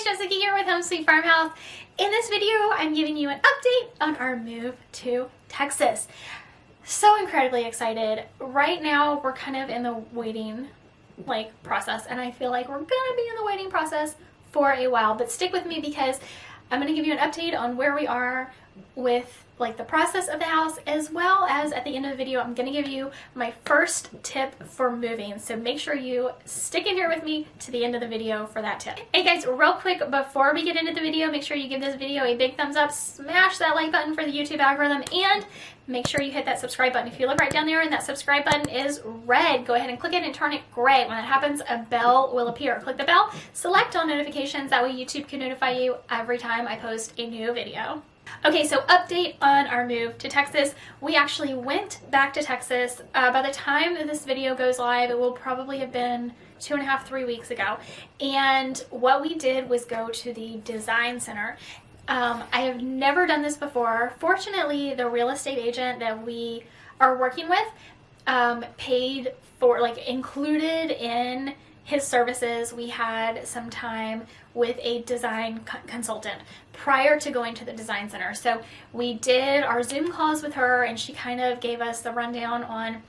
Jessica here with Home Sweet Farmhouse. In this video, I'm giving you an update on our move to Texas. So incredibly excited. Right now, we're kind of in the waiting process, and I feel like we're gonna be in the waiting process for a while, but stick with me because I'm gonna give you an update on where we are with the process of the house, as well as at the end of the video I'm going to give you my first tip for moving. So make sure you stick in here with me to the end of the video for that tip. Hey guys, real quick before we get into the video, make sure you give this video a big thumbs up, smash that like button for the YouTube algorithm, and make sure you hit that subscribe button. If you look right down there and that subscribe button is red, go ahead and click it and turn it gray. When that happens, a bell will appear. Click the bell, select all notifications, that way YouTube can notify you every time I post a new video. Okay, so update on our move to Texas. We actually went back to Texas. By the time that this video goes live, it will probably have been 2.5, 3 weeks ago. And what we did was go to the design center. I have never done this before. Fortunately, the real estate agent that we are working with paid for, included in his services, we had some time with a design consultant prior to going to the design center. So we did our Zoom calls with her, and she kind of gave us the rundown on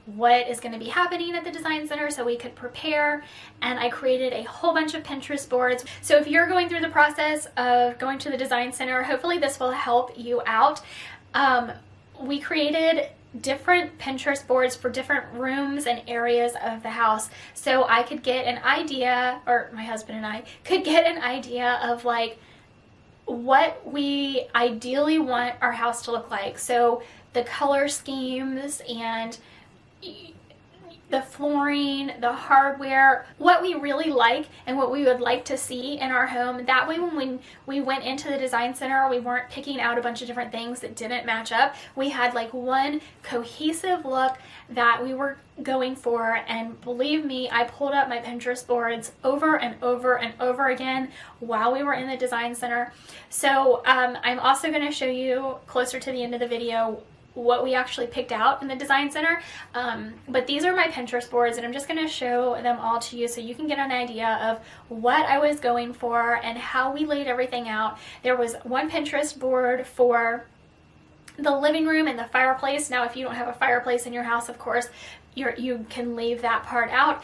what is going to be happening at the design center so we could prepare, and I created a whole bunch of Pinterest boards. So if you're going through the process of going to the design center, hopefully this will help you out. We created different Pinterest boards for different rooms and areas of the house, so I could get an idea, or my husband and I could get an idea of what we ideally want our house to look like. So the color schemes and the flooring, the hardware, what we really like and what we would like to see in our home. That way when we went into the design center, we weren't picking out a bunch of different things that didn't match up. We had one cohesive look that we were going for, and believe me, I pulled up my Pinterest boards over and over and over again while we were in the design center. So I'm also going to show you closer to the end of the video what we actually picked out in the design center, but these are my Pinterest boards, and I'm just going to show them all to you so you can get an idea of what I was going for and how we laid everything out. There was one Pinterest board for the living room and the fireplace. Now if you don't have a fireplace in your house, of course you can leave that part out,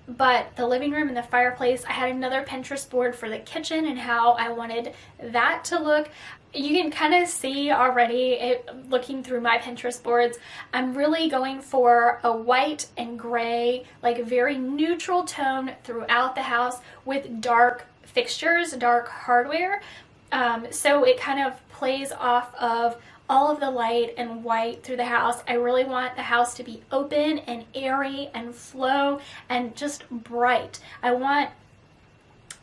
but the living room and the fireplace, I had another Pinterest board for the kitchen and how I wanted that to look. You can kind of see already, looking through my Pinterest boards, I'm really going for a white and gray, very neutral tone throughout the house with dark fixtures, dark hardware. So it kind of plays off of all of the light and white through the house. I really want the house to be open and airy and flow and just bright. I want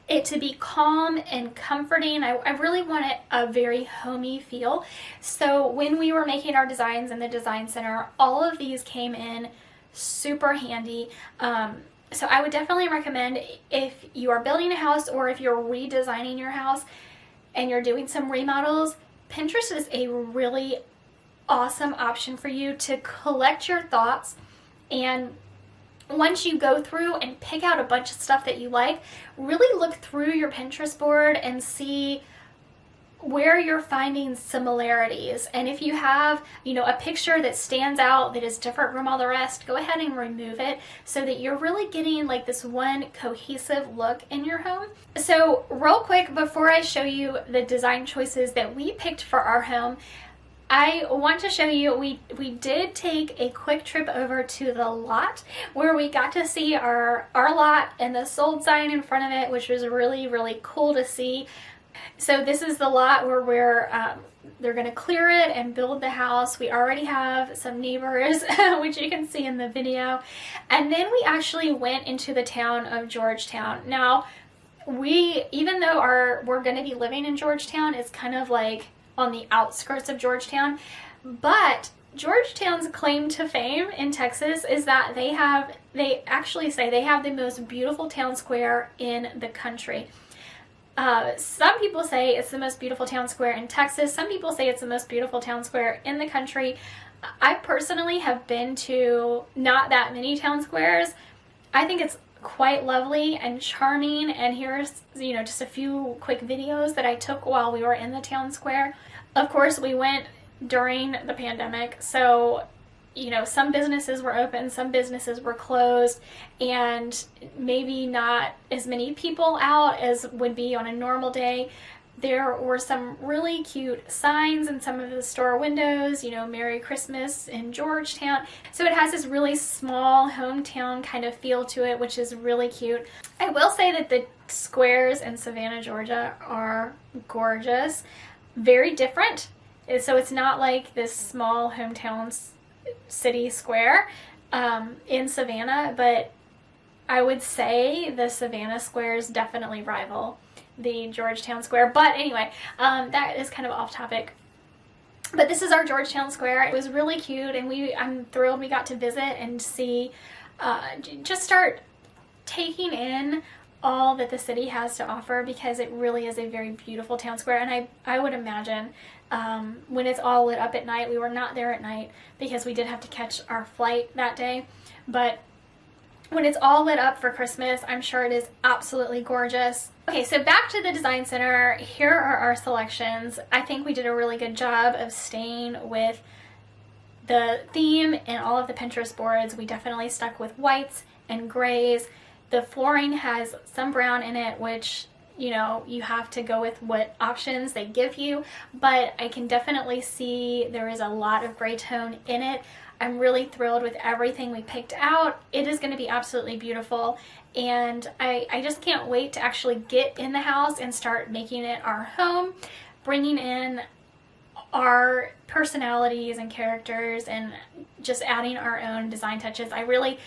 it to be calm and comforting. I really want it a very homey feel. So when we were making our designs in the design center, all of these came in super handy. So I would definitely recommend, if you are building a house or if you're redesigning your house and you're doing some remodels, Pinterest is a really awesome option for you to collect your thoughts. And once you go through and pick out a bunch of stuff that you like, really look through your Pinterest board and see where you're finding similarities. And if you have, a picture that stands out that is different from all the rest, go ahead and remove it so that you're really getting this one cohesive look in your home. So real quick, before I show you the design choices that we picked for our home, I want to show you, we did take a quick trip over to the lot where we got to see our lot and the sold sign in front of it, which was really, really cool to see. So this is the lot where they're going to clear it and build the house. We already have some neighbors, which you can see in the video. And then we actually went into the town of Georgetown. Now, even though we're going to be living in Georgetown, it's kind of on the outskirts of Georgetown, but Georgetown's claim to fame in Texas is that they actually say they have the most beautiful town square in the country. Some people say it's the most beautiful town square in Texas. Some people say it's the most beautiful town square in the country. I personally have been to not that many town squares. I think it's quite lovely and charming. And here's, you know, just a few quick videos that I took while we were in the town square. Of course, we went during the pandemic, so you know, some businesses were open, some businesses were closed, and maybe not as many people out as would be on a normal day. There were some really cute signs in some of the store windows, you know, Merry Christmas in Georgetown. So it has this really small hometown kind of feel to it, which is really cute. I will say that the squares in Savannah, Georgia are gorgeous, very different. So it's not like this small hometown city square in Savannah, but I would say the Savannah squares definitely rival the Georgetown square. But anyway, that is kind of off topic. But this is our Georgetown square. It was really cute, and I'm thrilled we got to visit and see, just start taking in all that the city has to offer, because it really is a very beautiful town square. And I would imagine when it's all lit up at night, we were not there at night because we did have to catch our flight that day, but when it's all lit up for Christmas, I'm sure it is absolutely gorgeous. Okay, so back to the design center. Here are our selections. I think we did a really good job of staying with the theme in all of the Pinterest boards. We definitely stuck with whites and grays. The flooring has some brown in it, which, you know, you have to go with what options they give you, but I can definitely see there is a lot of gray tone in it. I'm really thrilled with everything we picked out. It is going to be absolutely beautiful, and I just can't wait to actually get in the house and start making it our home, bringing in our personalities and characters and just adding our own design touches. I really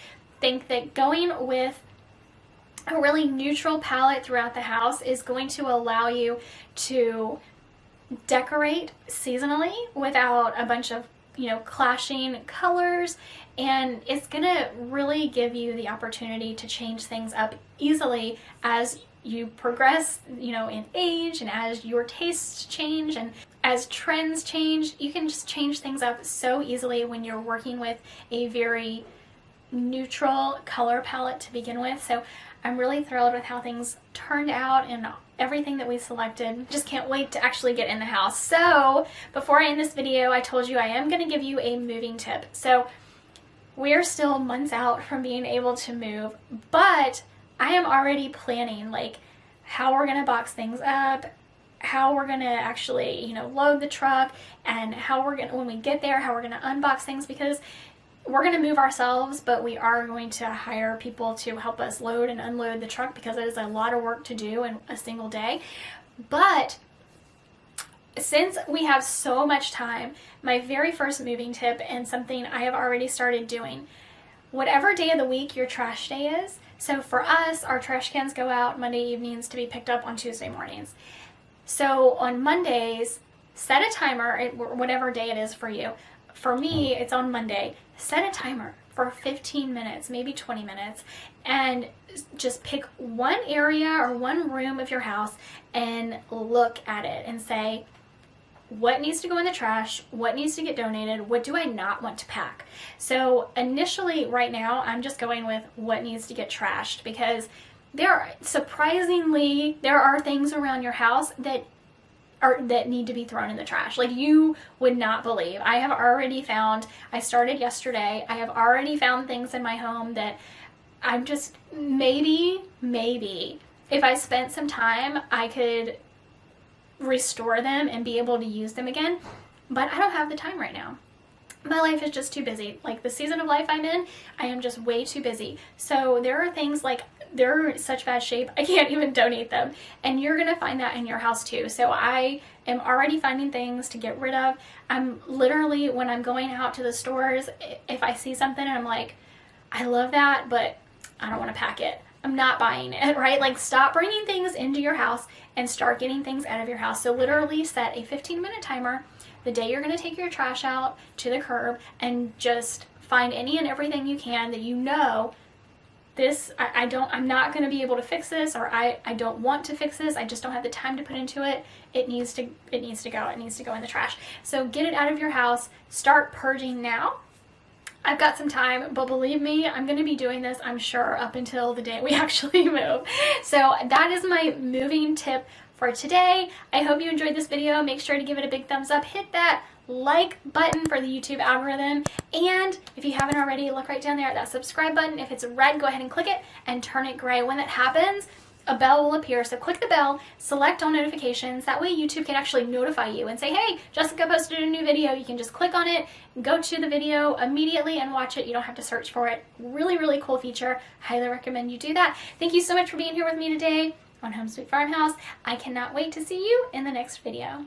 think that going with a really neutral palette throughout the house is going to allow you to decorate seasonally without a bunch of, you know, clashing colors, and it's gonna really give you the opportunity to change things up easily as you progress, you know, in age, and as your tastes change and as trends change. You can just change things up so easily when you're working with a very neutral color palette to begin with. So I'm really thrilled with how things turned out and everything that we selected. Just can't wait to actually get in the house. So before I end this video, I told you I am going to give you a moving tip. So we're still months out from being able to move, but I am already planning like how we're going to box things up, how we're going to actually, you know, load the truck, and how we're going to, when we get there, how we're going to unbox things, because we're going to move ourselves, but we are going to hire people to help us load and unload the truck, because it is a lot of work to do in a single day. But since we have so much time, my very first moving tip, and something I have already started doing, whatever day of the week your trash day is, so for us, our trash cans go out Monday evenings to be picked up on Tuesday mornings. So on Mondays, set a timer, whatever day it is for you. For me, it's on Monday. Set a timer for 15 minutes, maybe 20 minutes, and just pick one area or one room of your house and look at it and say, what needs to go in the trash? What needs to get donated? What do I not want to pack? So initially, right now, I'm just going with what needs to get trashed, because surprisingly, there are things around your house that need to be thrown in the trash. Like, you would not believe. I have already found, I started yesterday, I have already found things in my home that I'm just, maybe, if I spent some time, I could restore them and be able to use them again, but I don't have the time right now. My life is just too busy. Like, the season of life I'm in, I am just way too busy. So there are things like, they're in such bad shape, I can't even donate them. And you're going to find that in your house too. So I am already finding things to get rid of. I'm literally, when I'm going out to the stores, if I see something and I'm like, I love that, but I don't want to pack it, I'm not buying it, right? Like, stop bringing things into your house and start getting things out of your house. So literally set a 15-minute timer the day you're going to take your trash out to the curb, and just find any and everything you can that you know, this, I'm not going to be able to fix this, or I don't want to fix this, I just don't have the time to put into it. It needs to go. It needs to go in the trash. So get it out of your house. Start purging now. I've got some time, but believe me, I'm going to be doing this, I'm sure, up until the day we actually move. So that is my moving tip for today. I hope you enjoyed this video. Make sure to give it a big thumbs up. Hit that like button for the YouTube algorithm. And if you haven't already, look right down there at that subscribe button. If it's red, go ahead and click it and turn it gray. When that happens, a bell will appear. So click the bell, select all notifications. That way YouTube can actually notify you and say, hey, Jessica posted a new video. You can just click on it, go to the video immediately and watch it. You don't have to search for it. Really, really cool feature. Highly recommend you do that. Thank you so much for being here with me today on Home Sweet Farmhouse. I cannot wait to see you in the next video.